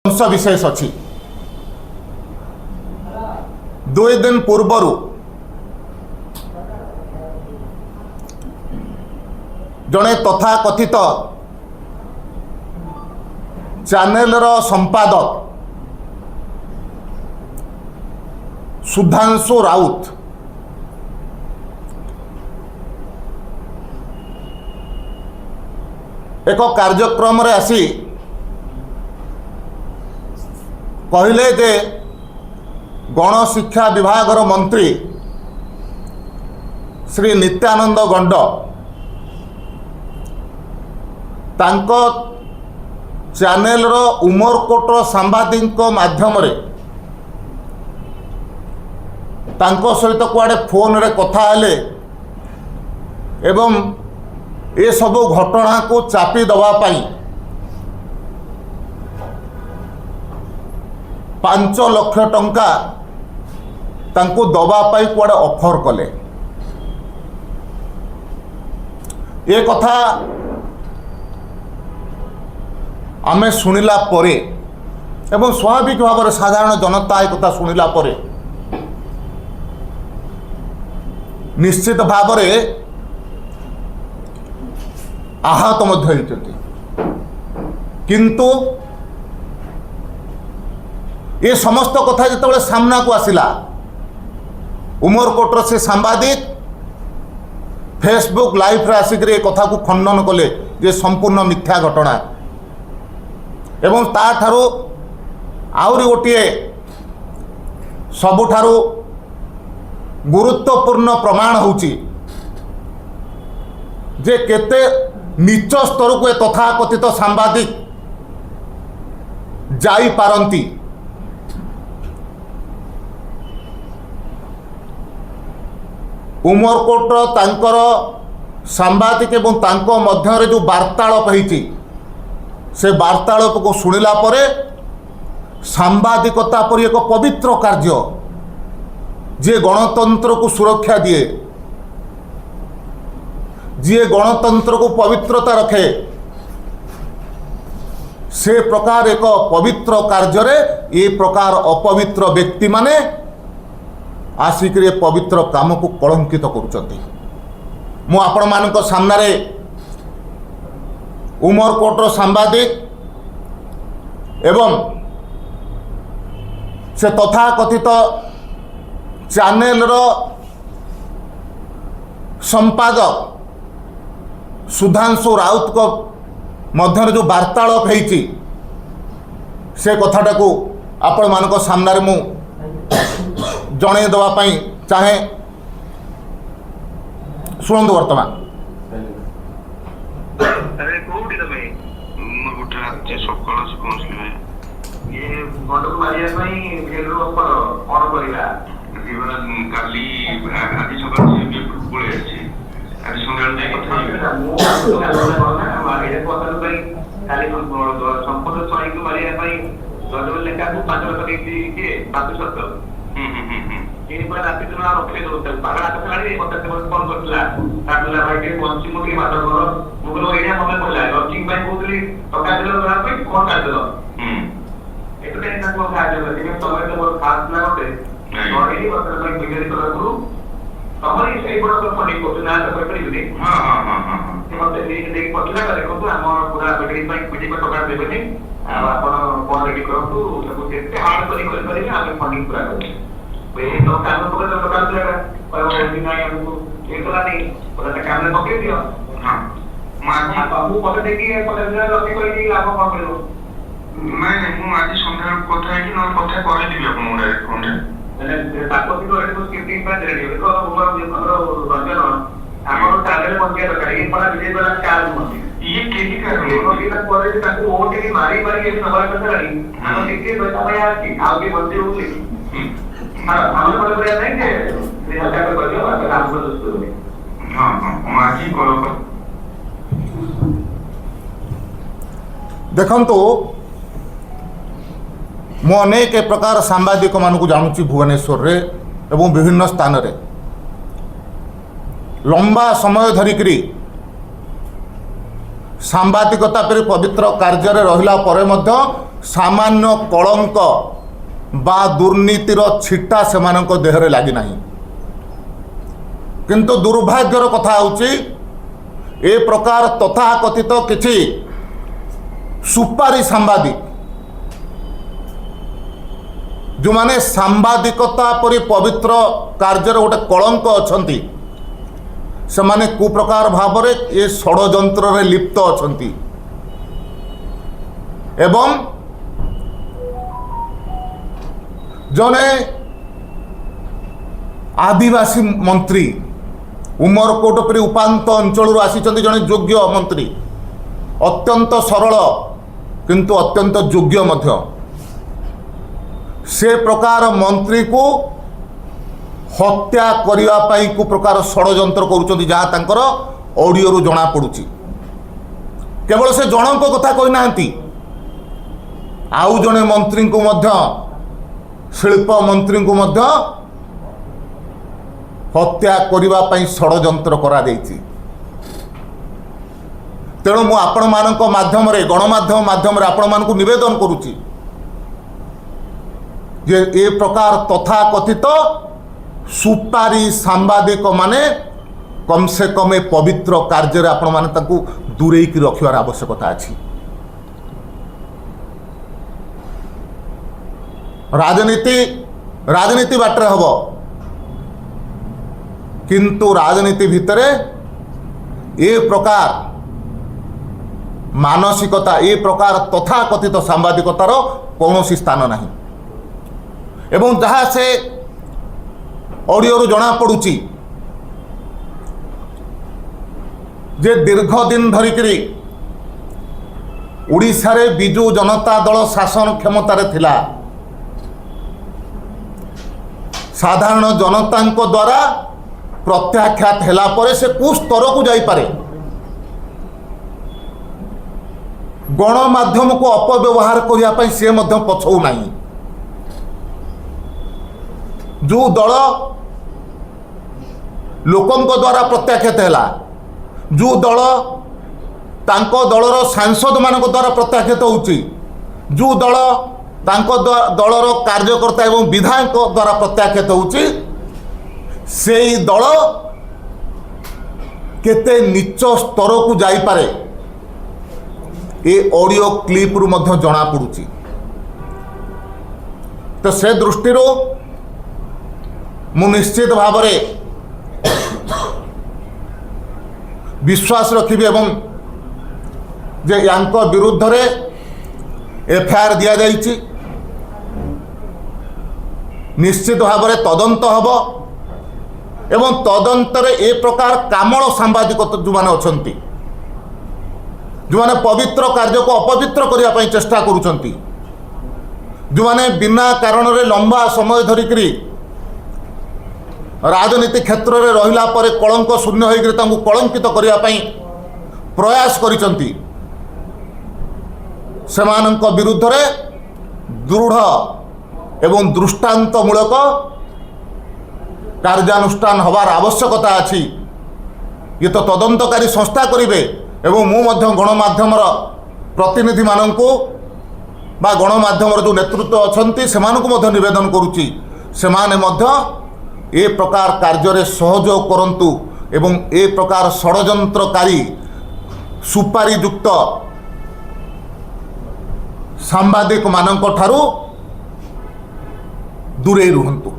अंश विशेष अच्छी। 2 दिन पूर्वर जड़े तथाकथित चैनल संपादक सुधांशु राउत एक कार्यक्रम रे आसी कहले जे गणशिक्षा विभाग मंत्री श्री नित्यानंद गंड तांको चैनल रो उमरकोट सांबादिक माध्यम रे तांको सहित कुआडे फोन रे कथा हेले एवं ए सब घटना को चापी दवा पाई 5 लाख टंका तांको दवा पाई कुआडे ऑफर कले। ये कथा आमे सुनिला परे एवं स्वाभाविक भाव में साधारण जनता एक कथा सुनिला परे निश्चित भाव में आहत मध्य होइछथि। किंतु ये समस्त कथा जिते सामना को आसिला उमरकोटर से सांबादिक फेसबुक लाइव रे आसिक ए कथा को खंडन कले जे संपूर्ण मिथ्या घटना एवं ता ठारू आउरी गोटे सबुठारू गुरुत्वपूर्ण प्रमाण होची जे केते नीच स्तर को तथाकथित सांबादिक जाई पारंती। उमरकोट तांकर सांबादिक एवं तांको मध्य रे जो वार्तालाप होईची से वार्तालाप को सुनिला परे सांबादिकता पर एक पवित्र कार्य जे गणतंत्र को सुरक्षा दिए जी गणतंत्र को पवित्रता रखे से प्रकार एक पवित्र कार्य रे ये प्रकार अपवित्र व्यक्ति माने आसिक पवित्र काम को कलंकित करुचंती। मु आपण मानक सामने उमरकोटर सांबादिक एवं से तथाकथित चैनल रो संपादक सुधांशु राउत को मध्य जो वार्तालाप होईची से कथाटा को आपण मानक सामने मु जणे दवा पाई चाहे शुणु वर्तमान। अरे कोठी तमे उठा जे सकाळ से पहुंचले ये बडक मारिया पई भेलरो ऊपर कोन करिला जीवन काली आदि सकाळ से भी पळे अछि आदि संगाल जाय कथा मो मारिया पतन पई काली संपद सही को मारिया पई गडल लेखा को 5 लाख देती के 500 ini pada nanti tu nak okey tu, pada nanti sekali ni kontak dengan phone berkelah, tak boleh baik ni launching mungkin macam kalau, mungkin orang ini yang mungkin boleh launching baik mungkin, tokai dulu orang baik phone kan dulu. Itu kan yang aku cakap dulu, jadi kalau itu baru khas lah tu, orang ini baru baik begini tu dulu, kamu ini saya pun tu phone ikut, tu nak apa beri begini. Cuma jadi jadi potlah kalau ikut tu, amor pura begini baik begini kau tokai begini, apa phone lagi kau tu, aku cakap hal tu ikut begini, aku phone ikut pura. तो काम को तो कर देगा पर वो दिन आया हमको ये तो नहीं पता काम ने पकड़ दिया। हां माजी बाबू पता देखिए पता दिया लोग कोई नहीं लाभ पकड़ो नहीं मु आजी संध्या কথা है कि न কথা করে দিবি আপন ডাইরেক্ট ফোনে মানে তাকো কি তো এটা স্ক্রিপ্টিং পা দে দিও তো वो रंजन ଆମର ଚ୍ୟାନେଲ ପଞ୍ଚାୟତ ଦରକାର ଏ ପରା ବିଜୟ ଦ୍ୱାରା ଚାର୍ଜ ମତେ ଇଏ କେହି କାରଣ ଏ ତ ପରେ ତାକୁ ଓଟ କି ମାରି ମାରି ଏ ସବାଲ କରିଲାଣି ଆମ ଟିକେ ପଇସା ପାଇଁ ଆସି ଆଉ ବି ବଞ୍ଚି ହଉଛି हमें पता पड़ा नहीं कि निहत्या कर दिया और काम को दोस्तों ने हां हां माजी करो देखंतु मो अनेक प्रकार सांबादिक मान को जानूची भुवनेश्वर रे एवं विभिन्न स्थान रे लंबा समय धरिकी सांबादिकता पर पवित्र कार्य रहिला परे मध्य सामान्य कलंक बा दुर्नीतिर छिटा सेमानक देहरे लगी नहीं। किंतु दुर्भाग्यर कथा होची ए प्रकार तथाकथित किछि सुपारी सांबादिक जो माने सांबादिकता परि पवित्र कार्य गोटे कलंक अछंती से माने कुप्रकार भाव में ये षड्यंत्र लिप्त अछंती एवं जने आदिवासी मंत्री उमरकोट परि उपांत अंचल आसीचंती जने योग्य मंत्री अत्यंत सरल किंतु अत्यंत योग्य मध्य से प्रकार मंत्री को हत्या करिवा पाई को प्रकार षड्यंत्र करूचंती जहाँ तांकर ऑडियो रु जणा पड़ुची। केवल से जनक कथा कहि नांती आउ जने मंत्री को मध्य शिल्प मंत्री को मध्य हत्या करिवा पाई षड्यंत्र करा देइची। तेणु मु आपण मानक माध्यम रे गणमाध्यम माध्यम रे आपण मानकु निवेदन करूची जे ए प्रकार तथा कथित सुपारी सांबादिक माने कम से कम ए पवित्र कार्य आपण माने ताकू दूरेई की रखिवार आवश्यकता अछि। राजनीति बाटरे हबो किंतु राजनीति भितरे ए प्रकार मानसिकता ए प्रकार तथा कथित सांबादिकतार कौनसी स्थान नहीं। एवं जहाँ से ऑडियो रु जणा पड़ुची जे दीर्घ दिन धरिकरी उड़ीसा रे बिजु जनता दल शासन क्षमतार थिला साधारण जनता द्वारा प्रत्याख्यात हेला परे से कु स्तर को जाई पारे गणमाध्यम को अपव्यवहार करिया पई से मध्य पछौ नाही। जो दल लोकंक द्वारा प्रत्याख्यात है जो दल तांको दलर सांसद मान द्वारा प्रत्याख्यात होउची जो दल तांको दलर कार्यकर्ता एवं विधायक द्वारा प्रत्याख्यात होउची से दल केते नीच स्तर को जाई पारे ए ऑडियो क्लिप रु मध्य जणा पड़ुची। तो से दृष्टि मु निश्चित भाव में विश्वास रखिबी एवं जे यांक विरुद्ध रे एफआईआर दिया जाइछि निश्चित भाव में तदंत हब एवं तदंतर ए प्रकार कामल सांबादिक जो माने अछंती जो माने पवित्र कार्य को अपवित्र करिया पई चेष्टा करूछंती जो माने बिना कारण रे लंबा समय धरिकरी राजनीति क्षेत्र में रहिला परे कलंक शून्य होइकरी तांकु कलंकित करिया पई प्रयास करिसंती सेमानंक विरुद्ध रे दृढ़ एवं दृष्टांतमूलक कार्यानुष्ठान हबार आवश्यकता अछि। ये तो तदंतकारी संस्था करिवे एवं मु मध्य गणमाध्यमर प्रतिनिधि मानंकु बा गणमाध्यमर जो नेतृत्व अछंती सेमानकु मध्य निवेदन करूची सेमाने मध्य ए प्रकार कार्य सहयोग करंतु एवं ए प्रकार षड्यंत्रकारी सुपारीयुक्त सांबादिक मानक ठारू दूरे रुहंतु।